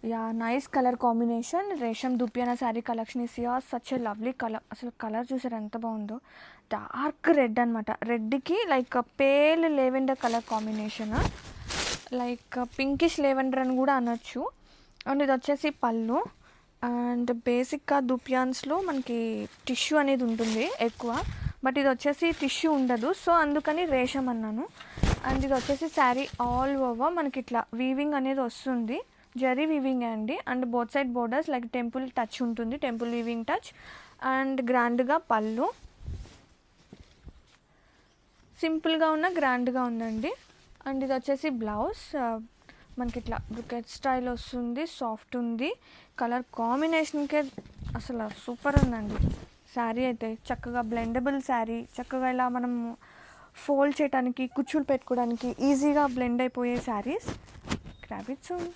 Yeah, nice color combination. Resham దుప్పియానా sari collection is here. Such a lovely colour. అసలు colour చూసారు ఎంత బాగుందో. డార్క్ రెడ్ అనమాట. రెడ్కి like pale lavender colour combination, like pinkish lavender అని కూడా అనొచ్చు. అండ్ ఇది వచ్చేసి పళ్ళు. అండ్ బేసిక్గా దుపియాన్స్లో మనకి టిష్యూ అనేది ఉంటుంది ఎక్కువ, బట్ ఇది వచ్చేసి టిష్యూ ఉండదు, సో అందుకని రేషం అన్నాను. అండ్ ఇది వచ్చేసి శారీ ఆల్ ఓవర్ మనకి ఇట్లా వీవింగ్ అనేది వస్తుంది, జరీ వీవింగ్ అండి. And both side borders like temple touch ఉంటుంది, టెంపుల్ వీవింగ్ టచ్. అండ్ గ్రాండ్గా పళ్ళు, సింపుల్గా ఉన్న గ్రాండ్గా ఉందండి. అండ్ ఇది వచ్చేసి బ్లౌజ్ మనకి ఇట్లా బ్రుకెట్ స్టైల్ వస్తుంది, సాఫ్ట్ ఉంది. కలర్ కాంబినేషన్కే అసలు సూపర్ ఉందండి శారీ అయితే. చక్కగా బ్లెండబుల్ శారీ, చక్కగా ఇలా మనం ఫోల్డ్ చేయడానికి, కుచ్చులు పెట్టుకోవడానికి ఈజీగా బ్లెండ్ అయిపోయే శారీస్. Grab it soon.